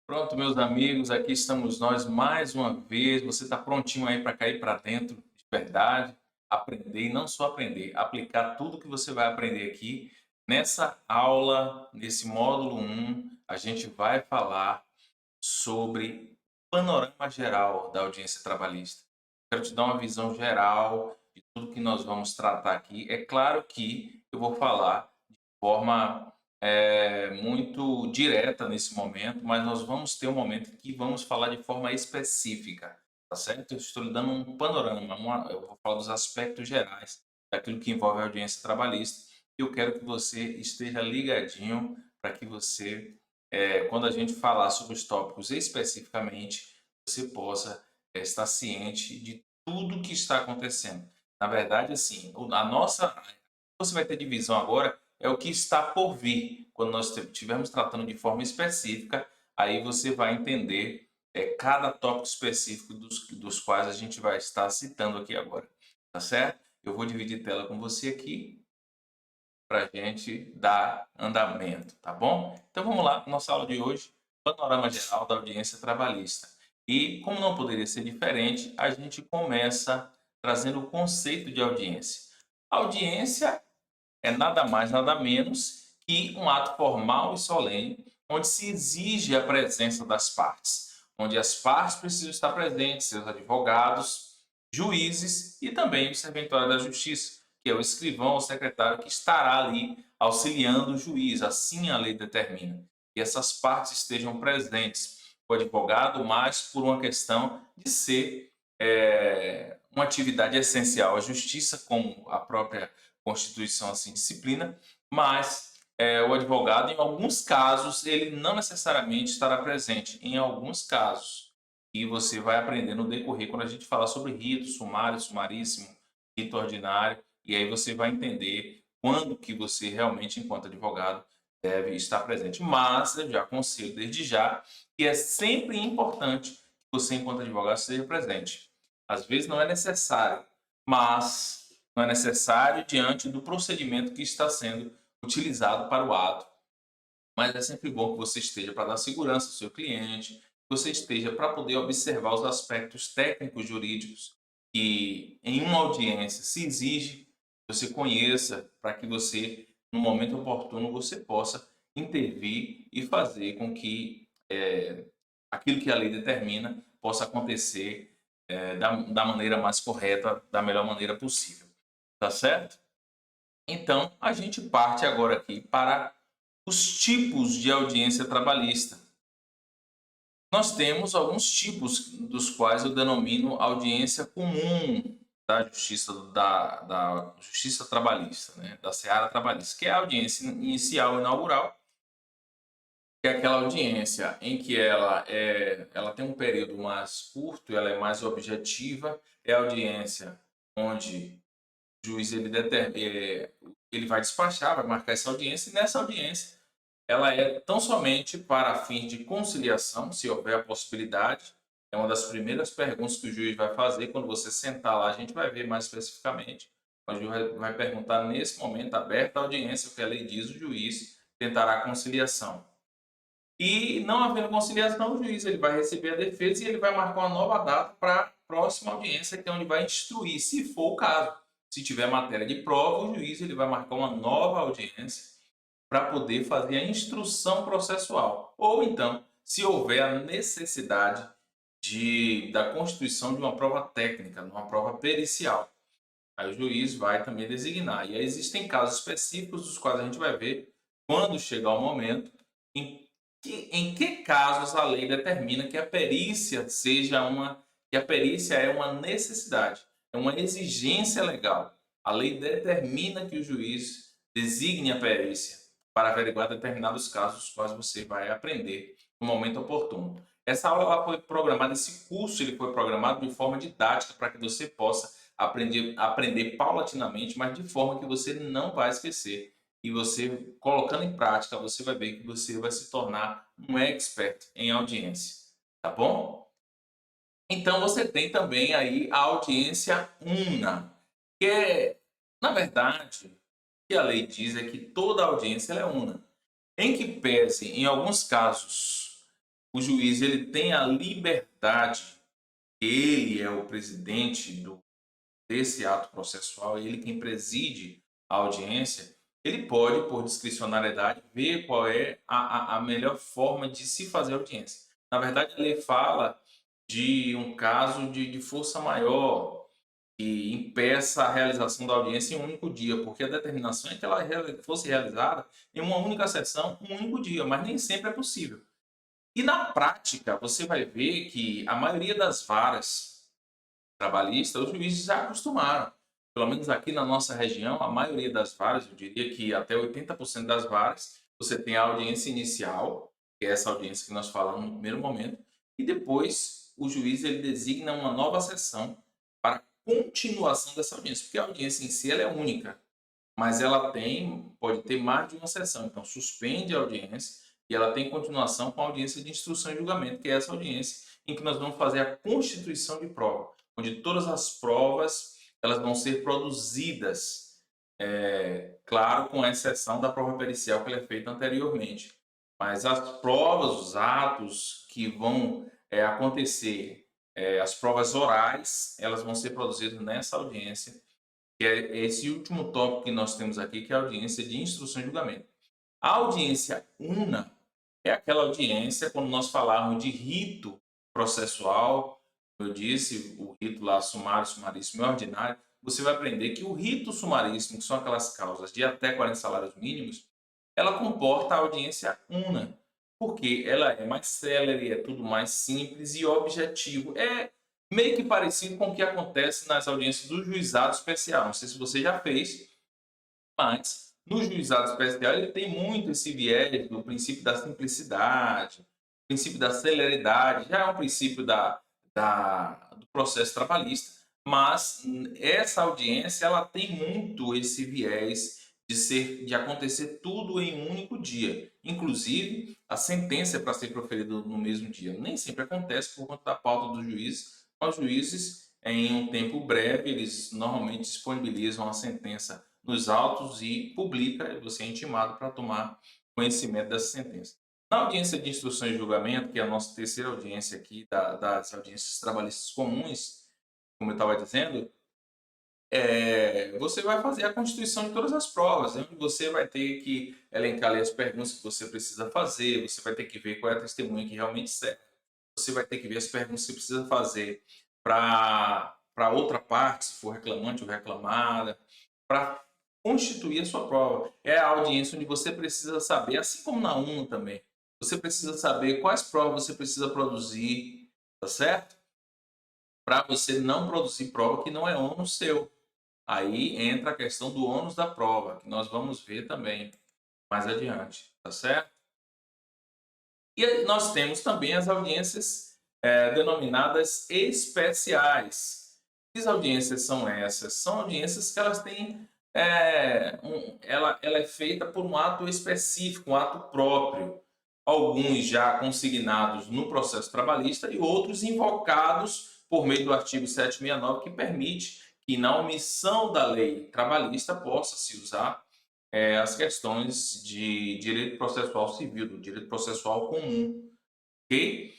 Pronto, meus amigos, aqui estamos nós mais uma vez. Você está prontinho aí para cair para dentro de verdade, aprender e não só aprender, aplicar tudo que você vai aprender aqui. Nessa aula, nesse módulo um, a gente vai falar sobre panorama geral da audiência trabalhista. Quero te dar uma visão geral de tudo que nós vamos tratar aqui. É claro que eu vou falar de forma muito direta nesse momento, mas nós vamos ter um momento que vamos falar de forma específica, tá certo? Eu estou lhe dando um panorama, eu vou falar dos aspectos gerais daquilo que envolve a audiência trabalhista e eu quero que você esteja ligadinho para que você quando a gente falar sobre os tópicos especificamente, você possa estar ciente de tudo que está acontecendo. Na verdade, assim, a nossa. Você vai ter divisão agora, é o que está por vir. Quando nós estivermos tratando de forma específica, aí você vai entender cada tópico específico dos quais a gente vai estar citando aqui agora. Tá certo? Eu vou dividir tela com você aqui para a gente dar andamento, tá bom? Então vamos lá, nossa aula de hoje, panorama geral da audiência trabalhista. E como não poderia ser diferente, a gente começa trazendo o conceito de audiência. Audiência é nada mais, nada menos que um ato formal e solene onde se exige a presença das partes, onde as partes precisam estar presentes, seus advogados, juízes e também o serventuário da justiça, que é o escrivão ou secretário que estará ali auxiliando o juiz, assim a lei determina. E essas partes estejam presentes. O advogado, mais por uma questão de ser uma atividade essencial à justiça, como a própria Constituição assim disciplina, mas o advogado, em alguns casos, ele não necessariamente estará presente. Em alguns casos, e você vai aprender no decorrer quando a gente falar sobre rito, sumário, sumaríssimo, rito ordinário, e aí você vai entender quando que você realmente, enquanto advogado, deve estar presente. Mas eu já aconselho desde já que é sempre importante que você, enquanto advogado, esteja presente. Às vezes não é necessário, mas não é necessário diante do procedimento que está sendo utilizado para o ato. Mas é sempre bom que você esteja para dar segurança ao seu cliente, que você esteja para poder observar os aspectos técnicos jurídicos que em uma audiência se exige que você conheça para que você, no momento oportuno, você possa intervir e fazer com que aquilo que a lei determina possa acontecer da maneira mais correta, da melhor maneira possível. Tá certo? Então, a gente parte agora aqui para os tipos de audiência trabalhista. Nós temos alguns tipos dos quais eu denomino audiência comum da justiça trabalhista, né? Da seara trabalhista, que é a audiência inicial inaugural, que é aquela audiência em que ela tem um período mais curto, ela é mais objetiva, é a audiência onde o juiz ele vai despachar, vai marcar essa audiência, e nessa audiência ela é tão somente para fins de conciliação, se houver a possibilidade. É uma das primeiras perguntas que o juiz vai fazer quando você sentar lá, a gente vai ver mais especificamente. O juiz vai perguntar nesse momento, aberta a audiência, o que a lei diz, o juiz tentará a conciliação. E não havendo conciliação, o juiz ele vai receber a defesa e ele vai marcar uma nova data para a próxima audiência, que é onde vai instruir, se for o caso. Se tiver matéria de prova, o juiz ele vai marcar uma nova audiência para poder fazer a instrução processual. Ou então, se houver a necessidade da constituição de uma prova técnica, de uma prova pericial. Aí o juiz vai também designar. E aí existem casos específicos dos quais a gente vai ver quando chegar o momento em que casos a lei determina que a perícia que a perícia é uma necessidade, é uma exigência legal. A lei determina que o juiz designe a perícia para averiguar determinados casos, os quais você vai aprender no momento oportuno. Essa aula ela foi programada, esse curso ele foi programado de forma didática para que você possa aprender paulatinamente, mas de forma que você não vai esquecer. E você, colocando em prática, você vai ver que você vai se tornar um expert em audiência, tá bom? Então você tem também aí a audiência una, que é, na verdade, o que a lei diz é que toda audiência ela é una. Em que pese, em alguns casos, o juiz ele tem a liberdade, ele é o presidente desse ato processual, ele quem preside a audiência, ele pode, por discricionariedade, ver qual é a melhor forma de se fazer a audiência. Na verdade, a lei fala de um caso de força maior que impeça a realização da audiência em um único dia, porque a determinação é que ela fosse realizada em uma única sessão, um único dia, mas nem sempre é possível. E na prática, você vai ver que a maioria das varas trabalhistas, os juízes já acostumaram. Pelo menos aqui na nossa região, a maioria das varas, eu diria que até 80% das varas, você tem a audiência inicial, que é essa audiência que nós falamos no primeiro momento, e depois o juiz ele designa uma nova sessão para continuação dessa audiência, porque a audiência em si ela é única, mas ela pode ter mais de uma sessão. Então, suspende a audiência e ela tem continuação com a audiência de instrução e julgamento, que é essa audiência em que nós vamos fazer a constituição de prova, onde todas as provas elas vão ser produzidas, claro, com exceção da prova pericial que ela é feita anteriormente. Mas as provas, os atos que vão acontecer, as provas orais, elas vão ser produzidas nessa audiência, que é esse último tópico que nós temos aqui, que é a audiência de instrução e julgamento. A audiência una é aquela audiência, quando nós falarmos de rito processual, eu disse, o rito lá sumário, sumaríssimo e ordinário, você vai aprender que o rito sumaríssimo, que são aquelas causas de até 40 salários mínimos, ela comporta a audiência una, porque ela é mais célere, é tudo mais simples e objetivo. É meio que parecido com o que acontece nas audiências do juizado especial. Não sei se você já fez, mas no juizado especial ele tem muito esse viés do princípio da simplicidade, princípio da celeridade, já é um princípio do processo trabalhista, mas essa audiência ela tem muito esse viés de acontecer tudo em um único dia. Inclusive, a sentença é para ser proferida no mesmo dia. Nem sempre acontece por conta da pauta do juiz. Os juízes, em um tempo breve, eles normalmente disponibilizam a sentença nos autos e publica, você é intimado para tomar conhecimento dessa sentença. Na audiência de instrução e julgamento, que é a nossa terceira audiência aqui das audiências trabalhistas comuns, como eu estava dizendo, você vai fazer a constituição de todas as provas, onde você vai ter que elencar ali as perguntas que você precisa fazer, você vai ter que ver qual é a testemunha que realmente serve, você vai ter que ver as perguntas que você precisa fazer para outra parte, se for reclamante ou reclamada, para constituir a sua prova. É a audiência onde você precisa saber, assim como na UNO também, você precisa saber quais provas você precisa produzir, tá certo? Para você não produzir prova que não é ônus seu. Aí entra a questão do ônus da prova, que nós vamos ver também mais adiante, tá certo? E aí nós temos também as audiências denominadas especiais. Que audiências são essas? São audiências que elas têm ela é feita por um ato específico, um ato próprio. Alguns já consignados no processo trabalhista e outros invocados por meio do artigo 769, que permite que na omissão da lei trabalhista possa se usar as questões de direito processual civil, do direito processual comum, ok?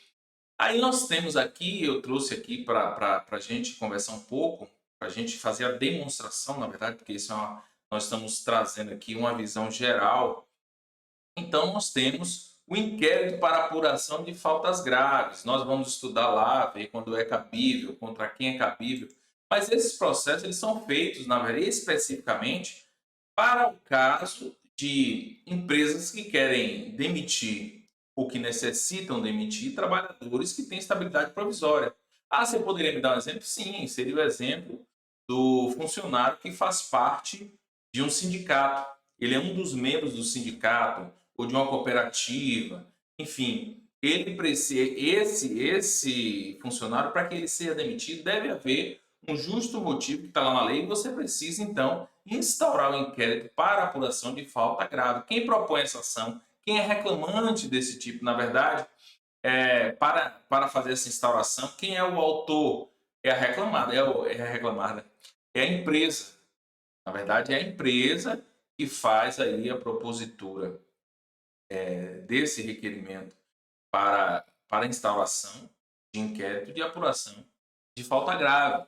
Aí nós temos aqui, eu trouxe aqui para a gente conversar um pouco, para a gente fazer a demonstração, na verdade, porque nós estamos trazendo aqui uma visão geral. Então, nós temos o inquérito para apuração de faltas graves. Nós vamos estudar lá, ver quando é cabível, contra quem é cabível. Mas esses processos eles são feitos, na verdade, especificamente para o caso de empresas que querem demitir ou que necessitam demitir trabalhadores que têm estabilidade provisória. Ah, você poderia me dar um exemplo? Sim, seria o exemplo do funcionário que faz parte de um sindicato. Ele é um dos membros do sindicato ou de uma cooperativa, enfim, ele precisa, esse funcionário, para que ele seja demitido, deve haver um justo motivo que está lá na lei e você precisa, então, instaurar o inquérito para apuração de falta grave. Quem propõe essa ação, quem é reclamante desse tipo, na verdade, para fazer essa instauração, quem é o autor? É a reclamada, é a empresa. Na verdade, é a empresa que faz aí a propositura desse requerimento para para instauração de inquérito de apuração de falta grave.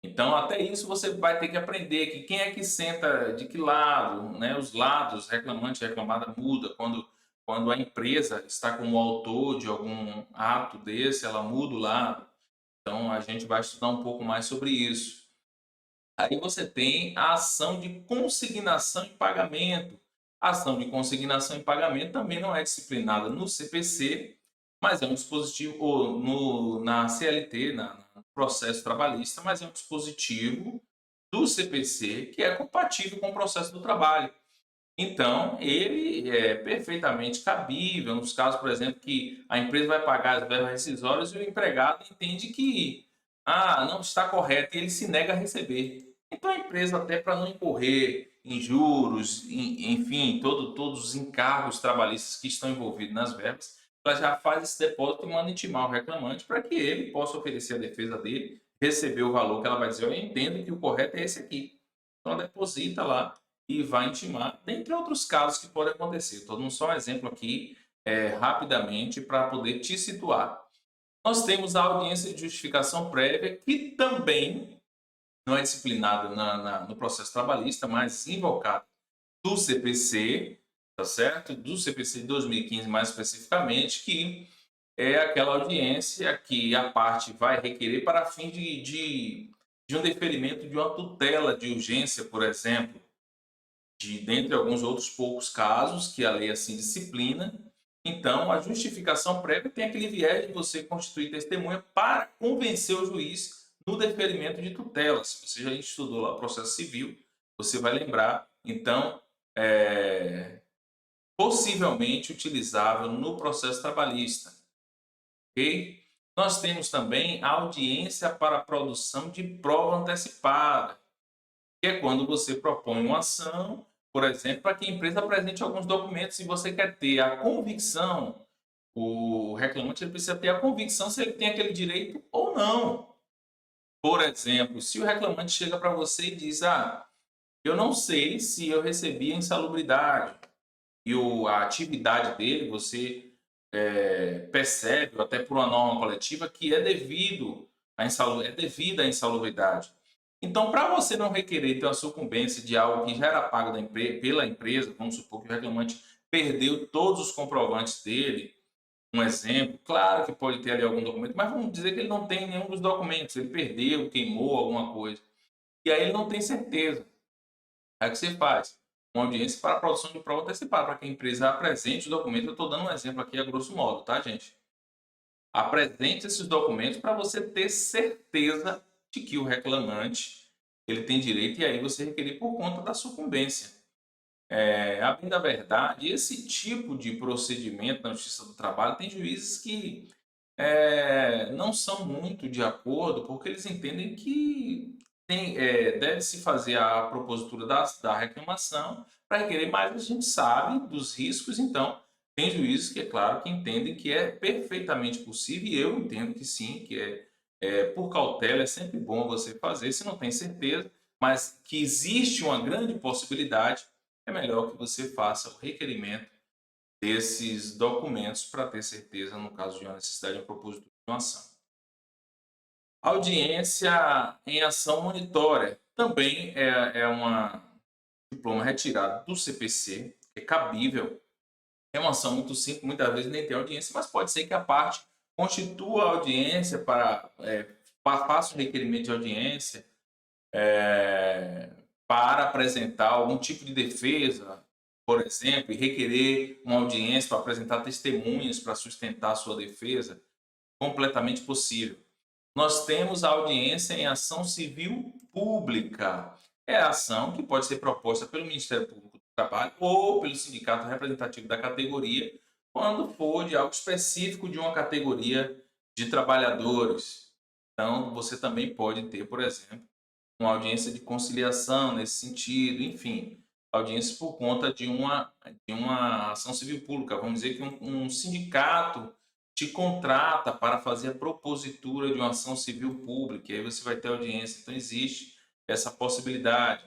Então, até isso você vai ter que aprender que quem é que senta de que lado, né? Os lados, reclamante e reclamada muda. Quando a empresa está como autor de algum ato desse, ela muda o lado. Então, a gente vai estudar um pouco mais sobre isso. Aí você tem a ação de consignação e pagamento. A ação de consignação e pagamento também não é disciplinada no CPC, mas é um dispositivo, ou na CLT, no processo trabalhista, mas é um dispositivo do CPC que é compatível com o processo do trabalho. Então, ele é perfeitamente cabível nos casos, por exemplo, que a empresa vai pagar as verbas rescisórias e o empregado entende que não está correto e ele se nega a receber. Então, a empresa, até para não incorrer em juros, enfim, todos os encargos trabalhistas que estão envolvidos nas verbas, ela já faz esse depósito e manda intimar o reclamante para que ele possa oferecer a defesa dele, receber o valor que ela vai dizer: eu entendo que o correto é esse aqui. Então, ela deposita lá e vai intimar, dentre outros casos que podem acontecer. Estou dando só um exemplo aqui, rapidamente, para poder te situar. Nós temos a audiência de justificação prévia, que também não é disciplinada no processo trabalhista, mas invocada do CPC, tá certo? Do CPC de 2015, mais especificamente, que é aquela audiência que a parte vai requerer para fim de um deferimento de uma tutela de urgência, por exemplo, dentre alguns outros poucos casos que a lei assim disciplina. Então, a justificação prévia tem aquele viés de você constituir testemunha para convencer o juiz no deferimento de tutela. Se você já estudou lá o processo civil, você vai lembrar. Então, possivelmente utilizável no processo trabalhista. Ok? Nós temos também a audiência para a produção de prova antecipada, que é quando você propõe uma ação, por exemplo, para que a empresa apresente alguns documentos e você quer ter a convicção, o reclamante ele precisa ter a convicção se ele tem aquele direito ou não. Por exemplo, se o reclamante chega para você e diz: eu não sei se eu recebi a insalubridade, e a atividade dele, você percebe, até por uma norma coletiva, que é devida à insalubridade. Então, para você não requerer ter uma sucumbência de algo que já era pago pela empresa, vamos supor que o reclamante perdeu todos os comprovantes dele, um exemplo, claro que pode ter ali algum documento, mas vamos dizer que ele não tem nenhum dos documentos, ele perdeu, queimou alguma coisa, e aí ele não tem certeza. Aí o que você faz? Uma audiência para a produção de prova antecipada, para que a empresa apresente os documentos. Eu estou dando um exemplo aqui a grosso modo, tá, gente? Apresente esses documentos para você ter certeza de que o reclamante ele tem direito, e aí você requerer por conta da sucumbência. A bem da verdade, esse tipo de procedimento na Justiça do Trabalho tem juízes que não são muito de acordo, porque eles entendem que deve-se fazer a propositura da reclamação para requerer, mas a gente sabe dos riscos, então tem juízes que, é claro, que entendem que é perfeitamente possível, e eu entendo que sim, que por cautela é sempre bom você fazer, se não tem certeza, mas que existe uma grande possibilidade, é melhor que você faça o requerimento desses documentos para ter certeza, no caso de uma necessidade de uma propositura de uma ação. Audiência em ação monitória também é um diploma retirado do CPC, é cabível, é uma ação muito simples, muitas vezes nem tem audiência, mas pode ser que a parte constitua a audiência faça um requerimento de audiência para apresentar algum tipo de defesa, por exemplo, e requerer uma audiência para apresentar testemunhas para sustentar a sua defesa, completamente possível. Nós temos a audiência em ação civil pública. É a ação que pode ser proposta pelo Ministério Público do Trabalho ou pelo sindicato representativo da categoria, quando for de algo específico de uma categoria de trabalhadores. Então, você também pode ter, por exemplo, uma audiência de conciliação nesse sentido, enfim, audiência por conta de uma ação civil pública. Vamos dizer que um sindicato te contrata para fazer a propositura de uma ação civil pública, e aí você vai ter audiência. Então, existe essa possibilidade.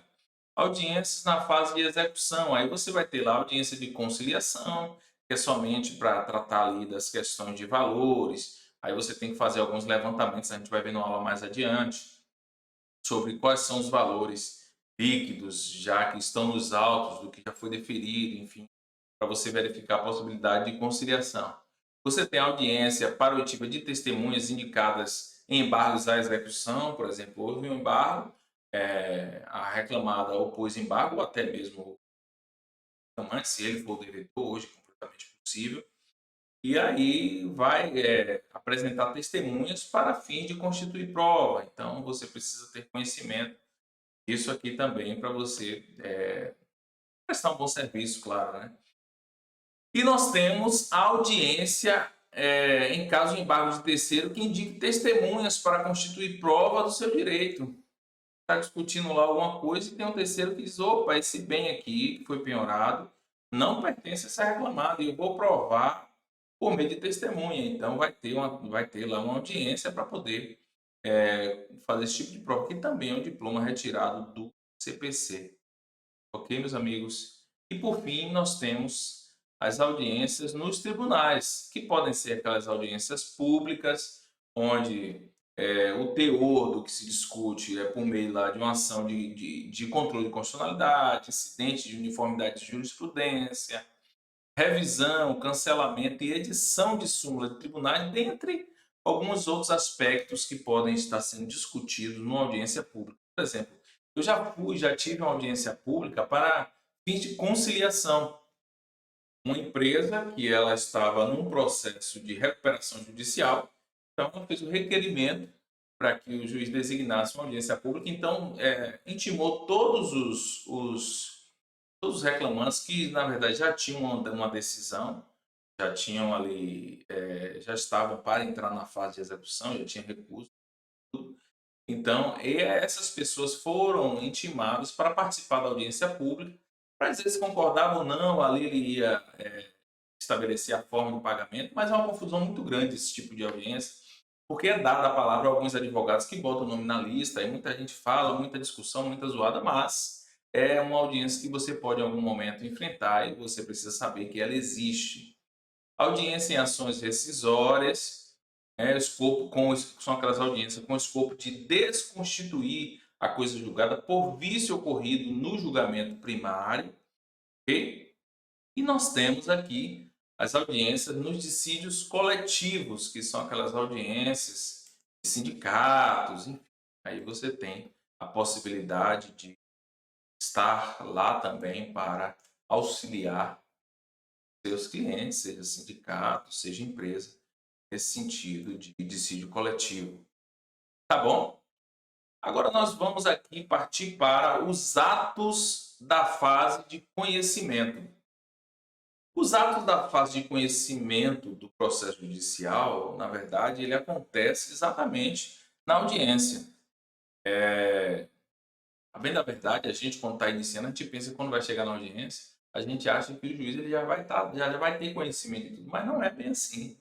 Audiências na fase de execução, aí você vai ter lá audiência de conciliação, que é somente para tratar ali das questões de valores. Aí você tem que fazer alguns levantamentos, a gente vai ver na aula mais adiante, sobre quais são os valores líquidos, já que estão nos autos do que já foi deferido, enfim, para você verificar a possibilidade de conciliação. Você tem audiência para oitiva de testemunhas indicadas em embargos à execução, por exemplo, houve um embargo, a reclamada opôs embargo, ou até mesmo o reclamante, se ele for o devedor, hoje é completamente possível, e aí vai apresentar testemunhas para fim de constituir prova. Então, você precisa ter conhecimento disso aqui também para você prestar um bom serviço, claro, né? E nós temos a audiência em caso de embargo de terceiro que indique testemunhas para constituir prova do seu direito. Está discutindo lá alguma coisa e tem um terceiro que diz: opa, esse bem aqui que foi penhorado não pertence a essa reclamada e eu vou provar por meio de testemunha. Então vai ter lá uma audiência para poder fazer esse tipo de prova, que também é um diploma retirado do CPC. Ok, meus amigos? E por fim, nós temos as audiências nos tribunais, que podem ser aquelas audiências públicas, onde o teor do que se discute é por meio lá de uma ação de controle de constitucionalidade, incidente de uniformidade de jurisprudência, revisão, cancelamento e edição de súmula de tribunais, dentre alguns outros aspectos que podem estar sendo discutidos numa audiência pública. Por exemplo, eu já tive uma audiência pública para fins de conciliação. Uma empresa que ela estava num processo de recuperação judicial, então ela fez o requerimento para que o juiz designasse uma audiência pública, então intimou todos os reclamantes que, na verdade, já tinham uma decisão, já tinham ali, já estavam para entrar na fase de execução, já tinha recurso. Então, essas pessoas foram intimadas para participar da audiência pública, para dizer se concordavam ou não, ali ele ia estabelecer a forma do pagamento, mas é uma confusão muito grande esse tipo de audiência, porque é dada a palavra a alguns advogados que botam o nome na lista, e muita gente fala, muita discussão, muita zoada, mas é uma audiência que você pode em algum momento enfrentar e você precisa saber que ela existe. Audiência em ações rescisórias, são aquelas audiências com o escopo de desconstituir a coisa julgada por vício ocorrido no julgamento primário, ok? E nós temos aqui as audiências nos dissídios coletivos, que são aquelas audiências de sindicatos, enfim. Aí você tem a possibilidade de estar lá também para auxiliar seus clientes, seja sindicato, seja empresa, nesse sentido de dissídio coletivo. Tá bom? Agora nós vamos aqui partir para os atos da fase de conhecimento. Os atos da fase de conhecimento do processo judicial, na verdade, ele acontece exatamente na audiência. A bem da verdade, a gente quando está iniciando, a gente pensa que quando vai chegar na audiência, a gente acha que o juiz ele já vai ter conhecimento de tudo, mas não é bem assim.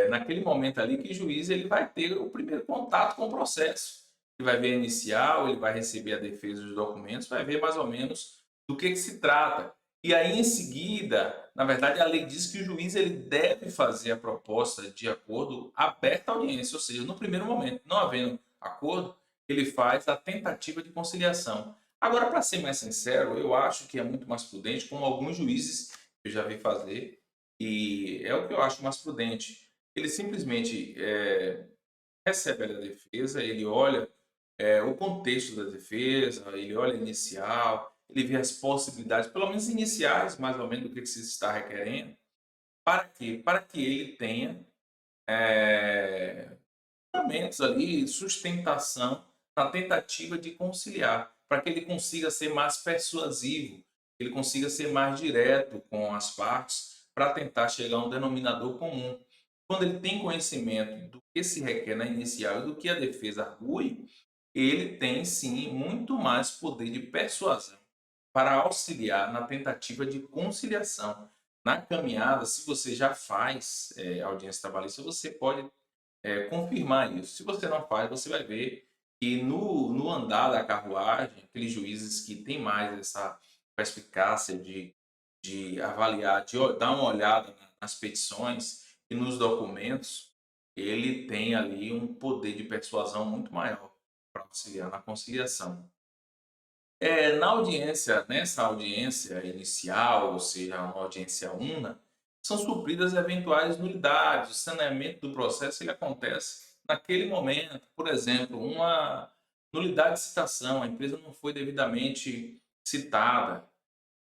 Naquele momento ali que o juiz ele vai ter o primeiro contato com o processo. Ele vai ver a inicial, ele vai receber a defesa dos documentos, vai ver mais ou menos do que se trata. E aí, em seguida, na verdade, a lei diz que o juiz ele deve fazer a proposta de acordo aberta à audiência, ou seja, no primeiro momento, não havendo acordo, ele faz a tentativa de conciliação. Agora, para ser mais sincero, eu acho que é muito mais prudente, como alguns juízes eu já vi fazer, e é o que eu acho mais prudente. Ele simplesmente recebe a defesa, ele olha o contexto da defesa, ele olha a inicial, ele vê as possibilidades, pelo menos iniciais, mais ou menos, do que se está requerendo. Para quê? Para que ele tenha fundamentos ali, sustentação na tentativa de conciliar, para que ele consiga ser mais persuasivo, ele consiga ser mais direto com as partes, para tentar chegar a um denominador comum. Quando ele tem conhecimento do que se requer na inicial e do que a defesa argue, ele tem sim muito mais poder de persuasão para auxiliar na tentativa de conciliação. Na caminhada, se você já faz audiência trabalhista, você pode confirmar isso. Se você não faz, você vai ver que no andar da carruagem, aqueles juízes que têm mais essa perspicácia de de avaliar, dar uma olhada nas petições e nos documentos, ele tem ali um poder de persuasão muito maior para auxiliar na conciliação. Na audiência, nessa audiência inicial, ou seja, uma audiência una, são supridas eventuais nulidades. O saneamento do processo ele acontece naquele momento. Por exemplo, uma nulidade de citação, a empresa não foi devidamente citada.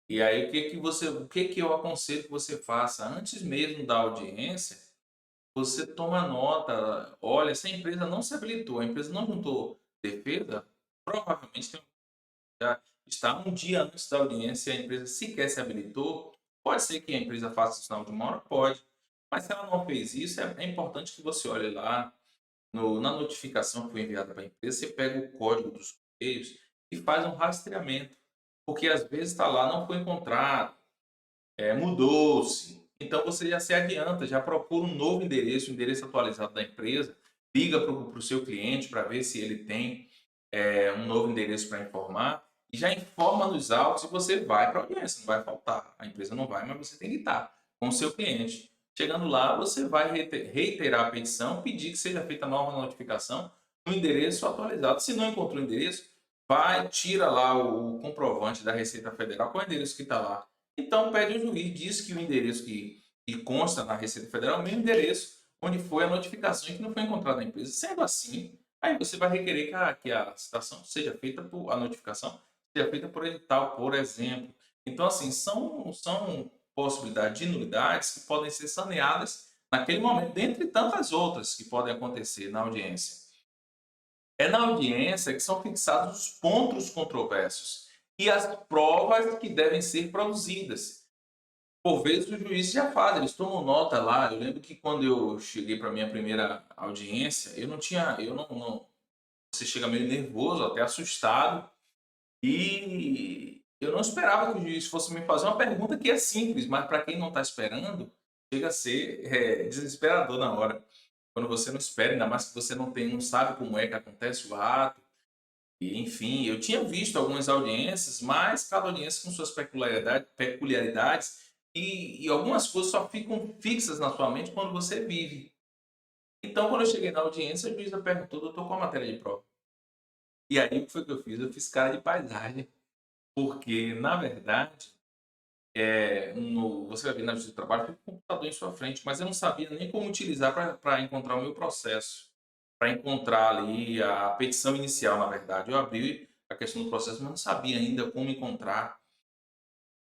E aí o que que eu aconselho que você faça antes mesmo da audiência? Você toma nota, olha, se a empresa não se habilitou, a empresa não juntou defesa, provavelmente tem já está um dia antes da audiência, a empresa sequer se habilitou. Pode ser que a empresa faça isso na última hora? Pode. Mas se ela não fez isso, é importante que você olhe lá na notificação que foi enviada para a empresa, você pega o código dos correios e faz um rastreamento. Porque às vezes está lá, não foi encontrado, mudou-se. Então você já se adianta, já procura um novo endereço, o endereço atualizado da empresa, liga para o seu cliente para ver se ele tem um novo endereço para informar e já informa nos autos e você vai para a audiência, não vai faltar. A empresa não vai, mas você tem que estar com o seu cliente. Chegando lá, você vai reiterar a petição, pedir que seja feita nova notificação no endereço atualizado. Se não encontrou o endereço, vai, tira lá o comprovante da Receita Federal, qual é o endereço que está lá. Então, pede ao juiz, diz que o endereço que consta na Receita Federal é o mesmo endereço onde foi a notificação e que não foi encontrada na empresa. Sendo assim, aí você vai requerer que a citação seja feita a notificação seja feita por edital, por exemplo. Então, assim, são possibilidades de nulidades que podem ser saneadas naquele momento, dentre tantas outras que podem acontecer na audiência. É na audiência que são fixados os pontos controversos e as provas que devem ser produzidas. Por vezes os juízes já fazem, eles tomam nota lá. Eu lembro que quando eu cheguei para minha primeira audiência, eu não, você chega meio nervoso, até assustado, e eu não esperava que o juiz fosse me fazer uma pergunta que é simples, mas para quem não está esperando, chega a ser desesperador na hora. Quando você não espera, ainda mais que você não sabe como é que acontece o ato. E, enfim, eu tinha visto algumas audiências, mas cada audiência com suas peculiaridades e algumas coisas só ficam fixas na sua mente quando você vive. Então, quando eu cheguei na audiência, a juíza perguntou, doutor, qual a matéria de prova? E aí, o que foi que eu fiz? Eu fiz cara de paisagem, porque, na verdade, você vai ver na justiça do trabalho, tem um computador em sua frente, mas eu não sabia nem como utilizar para encontrar o meu processo, para encontrar ali a petição inicial, na verdade. Eu abri a questão do processo, mas não sabia ainda como encontrar.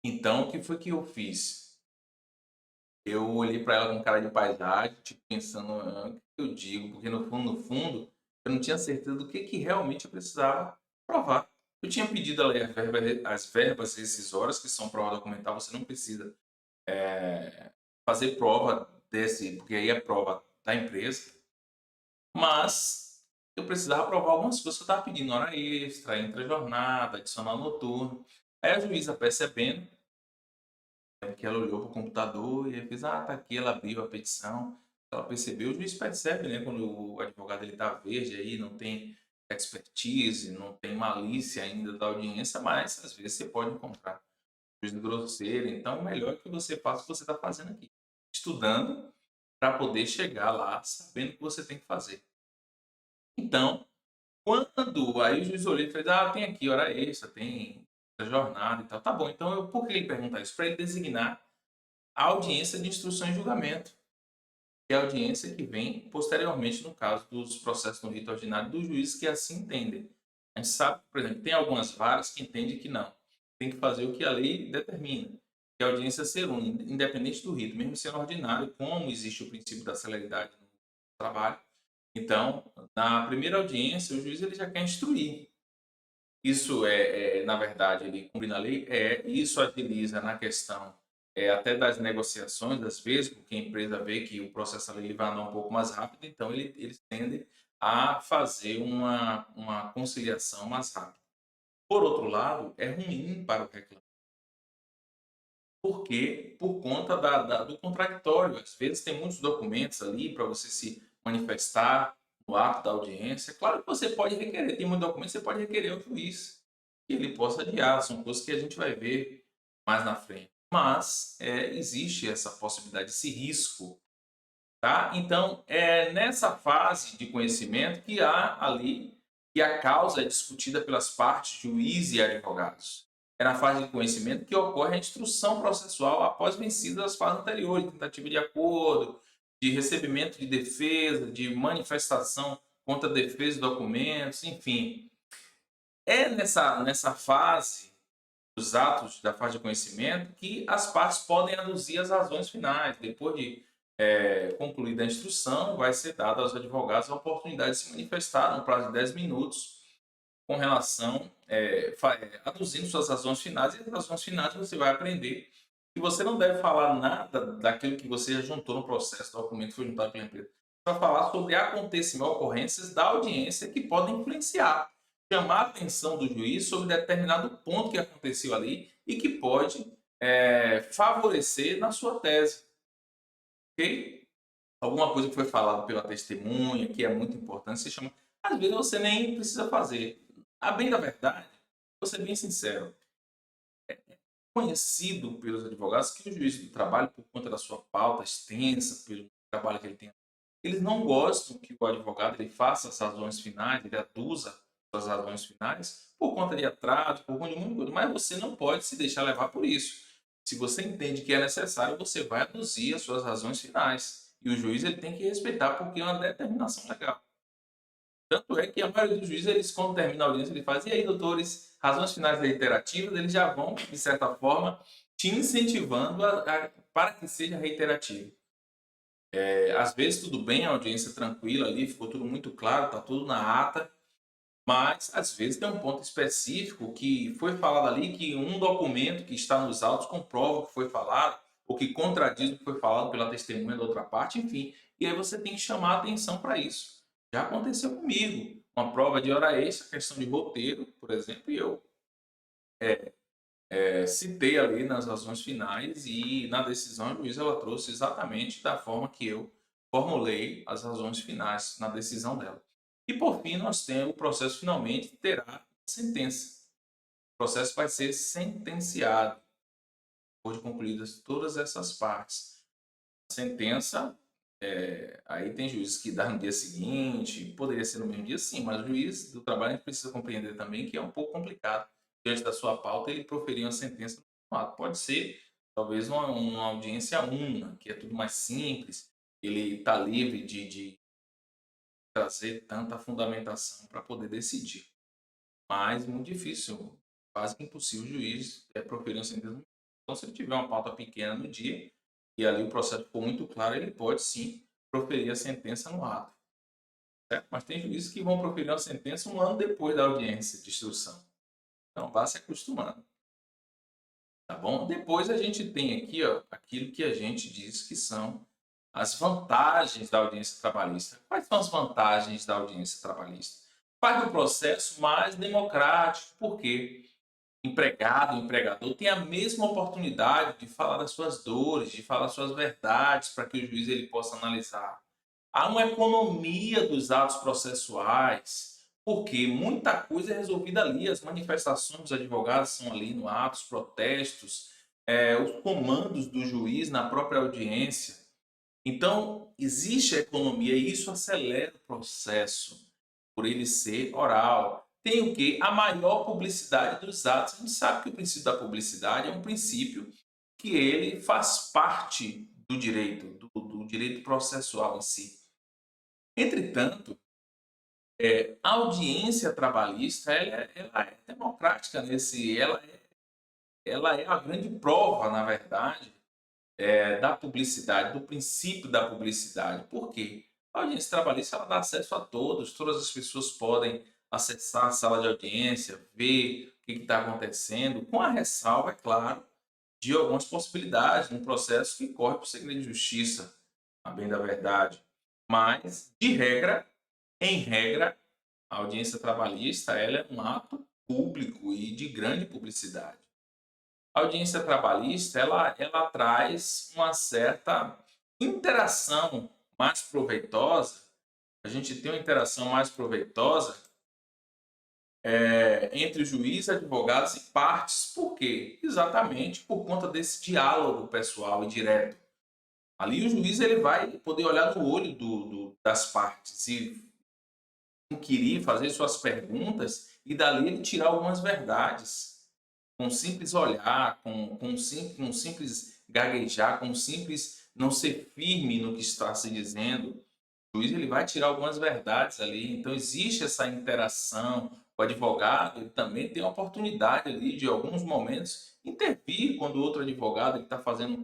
Então, o que foi que eu fiz? Eu olhei para ela com cara de paisagem, tipo, pensando, o que eu digo? Porque no fundo, eu não tinha certeza do que realmente eu precisava provar. Eu tinha pedido a lei as verbas rescisórias, que são prova documental, você não precisa fazer prova desse, porque aí é prova da empresa, mas eu precisava provar algumas coisas que eu estava pedindo, hora extra, intra-jornada, adicional noturno. Aí a juíza percebendo, que ela olhou para o computador e fez, tá aqui, ela abriu a petição, ela percebeu, o juiz percebe, né, quando o advogado ele tá verde aí, não tem expertise, não tem malícia ainda da audiência, mas às vezes você pode encontrar juiz grosseiro, então o melhor é que você faça o que você está fazendo aqui, estudando para poder chegar lá sabendo o que você tem que fazer. Então, quando aí o juiz olhou e fez, tem aqui hora extra, tem jornada e tal, tá bom, então por que ele perguntar isso? Para ele designar a audiência de instrução e julgamento, que é a audiência que vem posteriormente no caso dos processos no rito ordinário dos juízes que assim entendem. A gente sabe, por exemplo, tem algumas varas que entendem que não, tem que fazer o que a lei determina, que é a audiência ser única, independente do rito, mesmo sendo ordinário, como existe o princípio da celeridade no trabalho. Então, na primeira audiência, o juiz ele já quer instruir. Isso na verdade, ele cumpre na lei, isso agiliza na questão até das negociações, às vezes, porque a empresa vê que o processo ali ele vai andar um pouco mais rápido, então eles tendem a fazer uma conciliação mais rápida. Por outro lado, é ruim para o reclamante, porque por conta do contraditório, às vezes tem muitos documentos ali para você se manifestar no ato da audiência. Claro que você pode requerer, tem muito documento, você pode requerer ao juiz que ele possa adiar, são coisas que a gente vai ver mais na frente. mas existe essa possibilidade, esse risco, tá? Então, é nessa fase de conhecimento que há ali que a causa é discutida pelas partes, juiz e advogados. É na fase de conhecimento que ocorre a instrução processual após vencidas as fases anteriores, tentativa de acordo, de recebimento de defesa, de manifestação contra a defesa de documentos, enfim. É nessa fase dos atos da fase de conhecimento que as partes podem aduzir as razões finais. Depois de concluída a instrução, vai ser dada aos advogados a oportunidade de se manifestar no prazo de 10 minutos com relação, aduzindo suas razões finais, e as razões finais você vai aprender que você não deve falar nada daquilo que você juntou no processo, do documento que foi juntado pela empresa. Você vai falar sobre acontecimentos, ocorrências da audiência que podem influenciar, chamar a atenção do juiz sobre determinado ponto que aconteceu ali e que pode favorecer na sua tese, ok? Alguma coisa que foi falada pela testemunha, que é muito importante, você chama. Às vezes você nem precisa fazer. A bem da verdade, vou ser bem sincero, conhecido pelos advogados que o juiz do trabalho, por conta da sua pauta extensa, pelo trabalho que ele tem, eles não gostam que o advogado ele faça as razões finais, ele aduza as razões finais, por conta de atraso, por conta de muita coisa, mas você não pode se deixar levar por isso. Se você entende que é necessário, você vai aduzir as suas razões finais. E o juiz ele tem que respeitar, porque é uma determinação legal. Tanto é que a maioria dos juízes, eles, quando termina a audiência, ele faz, e aí, doutores, razões finais reiterativas, eles já vão, de certa forma, te incentivando para que seja reiterativo. Às vezes, tudo bem, a audiência tranquila ali, ficou tudo muito claro, está tudo na ata, mas, às vezes, tem um ponto específico que foi falado ali, que um documento que está nos autos comprova o que foi falado, ou que contradiz o que foi falado pela testemunha da outra parte, enfim. E aí você tem que chamar a atenção para isso. Já aconteceu comigo, uma prova de hora extra, questão de roteiro, por exemplo, e eu citei ali nas razões finais e na decisão a juíza ela trouxe exatamente da forma que eu formulei as razões finais na decisão dela. E por fim nós temos o processo finalmente terá sentença. O processo vai ser sentenciado depois de concluídas todas essas partes. A sentença, aí tem juízes que dá no dia seguinte, poderia ser no mesmo dia sim, mas o juiz do trabalho a gente precisa compreender também que é um pouco complicado. Diante da sua pauta, ele proferir uma sentença no ato. Pode ser, talvez, uma audiência una, que é tudo mais simples, ele está livre de trazer tanta fundamentação para poder decidir. Mas muito difícil, quase que impossível o juiz proferir uma sentença. Então, se ele tiver uma pauta pequena no dia e ali o processo ficou muito claro, ele pode sim proferir a sentença no ato. Certo? Mas tem juízes que vão proferir uma sentença um ano depois da audiência de instrução. Então, vá se acostumando. Tá bom? Depois a gente tem aqui ó, aquilo que a gente diz que são as vantagens da audiência trabalhista. Quais são as vantagens da audiência trabalhista? Faz o processo mais democrático, porque empregado, empregador tem a mesma oportunidade de falar das suas dores, de falar das suas verdades, para que o juiz ele possa analisar. Há uma economia dos atos processuais, porque muita coisa é resolvida ali, as manifestações dos advogados são ali no ato, os protestos, os comandos do juiz na própria audiência. Então, existe a economia e isso acelera o processo, por ele ser oral. Tem o quê? A maior publicidade dos atos. A gente sabe que o princípio da publicidade é um princípio que ele faz parte do direito, do direito processual em si. Entretanto, a audiência trabalhista ela é democrática ela é a grande prova, na verdade, da publicidade, do princípio da publicidade. Por quê? A audiência trabalhista ela dá acesso a todos, todas as pessoas podem acessar a sala de audiência, ver o que está acontecendo, com a ressalva, é claro, de algumas possibilidades num processo que corre por segredo de justiça, a bem da verdade. Mas, de regra, em regra, a audiência trabalhista ela é um ato público e de grande publicidade. A audiência trabalhista ela traz uma certa interação mais proveitosa. A gente tem uma interação mais proveitosa entre juiz, advogados e partes. Por quê? Exatamente por conta desse diálogo pessoal e direto. Ali o juiz ele vai poder olhar no olho das partes e inquirir, fazer suas perguntas e dali ele tirar algumas verdades. Com um simples olhar, com um simples gaguejar, com um simples não ser firme no que está se dizendo, o juiz ele vai tirar algumas verdades ali. Então existe essa interação. O advogado ele também tem a oportunidade ali de, em alguns momentos, intervir quando o outro advogado está fazendo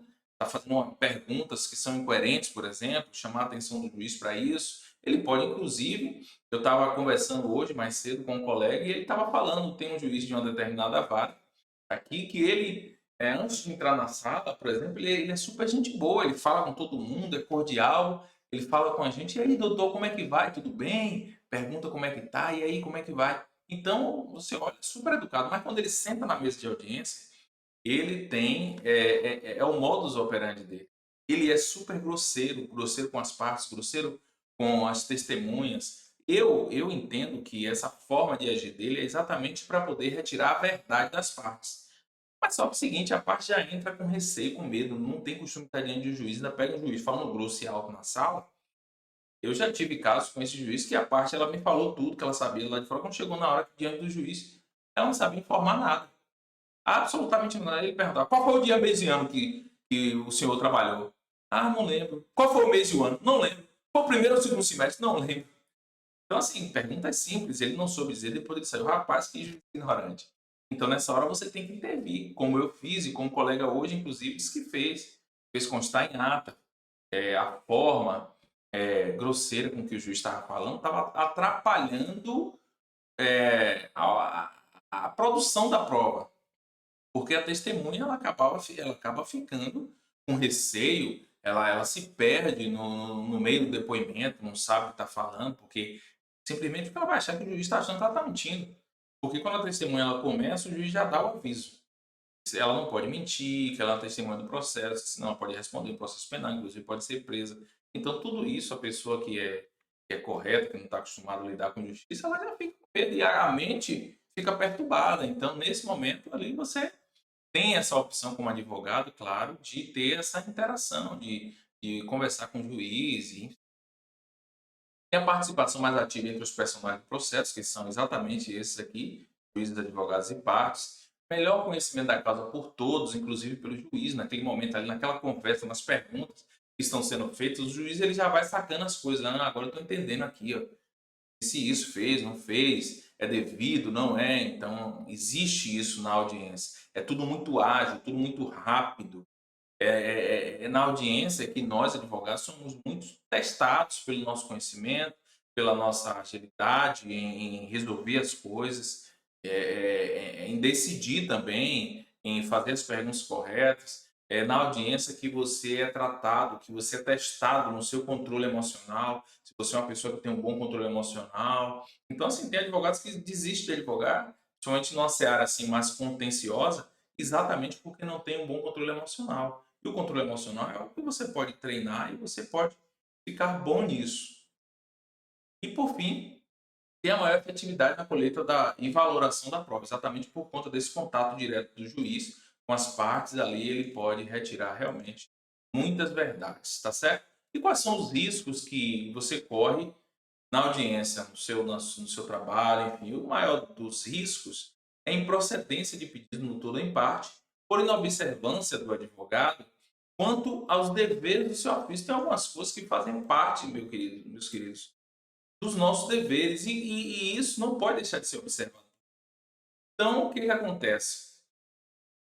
perguntas que são incoerentes, por exemplo, chamar a atenção do juiz para isso. Ele pode, inclusive, eu estava conversando hoje mais cedo com um colega e ele estava falando, tem um juiz de uma determinada vara aqui que ele, antes de entrar na sala, por exemplo, ele é super gente boa, ele fala com todo mundo, é cordial, ele fala com a gente, e aí, doutor, como é que vai? Tudo bem? Pergunta como é que tá, e aí, como é que vai? Então, você olha, super educado, mas quando ele senta na mesa de audiência, ele tem, é o modus operandi dele. Ele é super grosseiro, grosseiro com as partes, grosseiro com as testemunhas. Eu entendo que essa forma de agir dele é exatamente para poder retirar a verdade das partes. Mas só que é o seguinte, a parte já entra com receio, com medo, não tem costume de estar diante de um juiz, ainda pega um juiz falando grosso e alto na sala. Eu já tive casos com esse juiz que a parte ela me falou tudo que ela sabia lá de fora. Quando chegou na hora que diante do juiz, ela não sabia informar nada. Absolutamente nada. Ele perguntava, qual foi o dia, mês e ano que o senhor trabalhou? Ah, não lembro. Qual foi o mês e o ano? Não lembro. Foi o primeiro ou o segundo semestre? Não lembro. Então, assim, perguntas simples. Ele não soube dizer, depois ele saiu, rapaz, que juiz ignorante. Então, nessa hora, você tem que intervir, como eu fiz e como o colega hoje, inclusive, disse que fez. Fez constar em ata. A forma grosseira com que o juiz estava falando estava atrapalhando a produção da prova. Porque a testemunha ela acaba ficando com receio, ela se perde no meio do depoimento, não sabe o que está falando, porque simplesmente porque ela vai achar que o juiz está achando que ela está mentindo. Porque quando a testemunha ela começa, o juiz já dá o aviso. Ela não pode mentir, que ela é uma testemunha do processo, senão ela pode responder em processo penal, inclusive pode ser presa. Então, tudo isso, a pessoa que é correta, que não está acostumada a lidar com justiça, ela já fica com medo e a mente fica perturbada. Então, nesse momento ali, você tem essa opção como advogado, claro, de ter essa interação, de conversar com o juiz. E tem a participação mais ativa entre os personagens do processo, que são exatamente esses aqui, juízes, advogados e partes. Melhor conhecimento da causa por todos, inclusive pelo juiz, naquele momento ali, naquela conversa, nas perguntas que estão sendo feitas, o juiz ele já vai sacando as coisas. Ah, agora eu estou entendendo aqui, ó, se isso fez, não fez, é devido, não é. Então, existe isso na audiência. É tudo muito ágil, tudo muito rápido. É na audiência que nós, advogados, somos muito testados pelo nosso conhecimento, pela nossa agilidade em resolver as coisas, em decidir também, em fazer as perguntas corretas. É na audiência que você é tratado, que você é testado no seu controle emocional, se você é uma pessoa que tem um bom controle emocional. Então, assim, tem advogados que desistem de advogar, principalmente numa seara assim, mais contenciosa, exatamente porque não tem um bom controle emocional. E o controle emocional é algo que você pode treinar e você pode ficar bom nisso. E por fim, ter a maior efetividade na colheita e valoração da prova, exatamente por conta desse contato direto do juiz com as partes ali, ele pode retirar realmente muitas verdades, tá certo? E quais são os riscos que você corre na audiência, no seu trabalho, enfim, o maior dos riscos é a improcedência de pedido no todo ou em parte, por inobservância do advogado, quanto aos deveres do seu ofício. Tem algumas coisas que fazem parte, meus queridos, dos nossos deveres, e isso não pode deixar de ser observado. Então, o que acontece?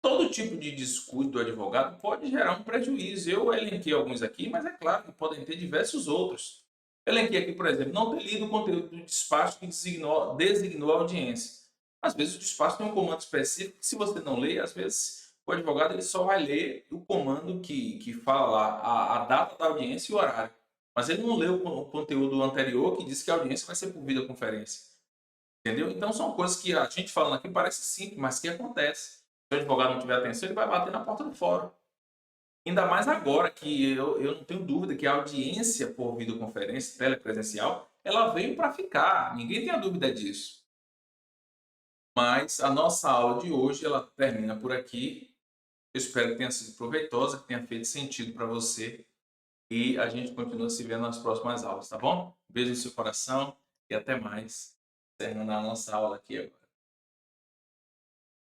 Todo tipo de descuido do advogado pode gerar um prejuízo. Eu elenquei alguns aqui, mas é claro que podem ter diversos outros. Elenquei aqui, por exemplo, não ter lido o conteúdo do despacho que designou a audiência. Às vezes o despacho tem um comando específico que, se você não lê, às vezes o advogado ele só vai ler o comando que fala lá a data da audiência e o horário. Mas ele não leu o conteúdo anterior que diz que a audiência vai ser por videoconferência. Entendeu? Então são coisas que a gente falando aqui parece simples, mas que acontece. Se o advogado não tiver atenção, ele vai bater na porta do fórum. Ainda mais agora que eu não tenho dúvida que a audiência por videoconferência telepresencial, ela veio para ficar. Ninguém tem a dúvida disso. Mas a nossa aula de hoje, ela termina por aqui. Eu espero que tenha sido proveitosa, que tenha feito sentido para você. E a gente continua se vendo nas próximas aulas, tá bom? Beijo no seu coração e até mais. Terminando a nossa aula aqui agora.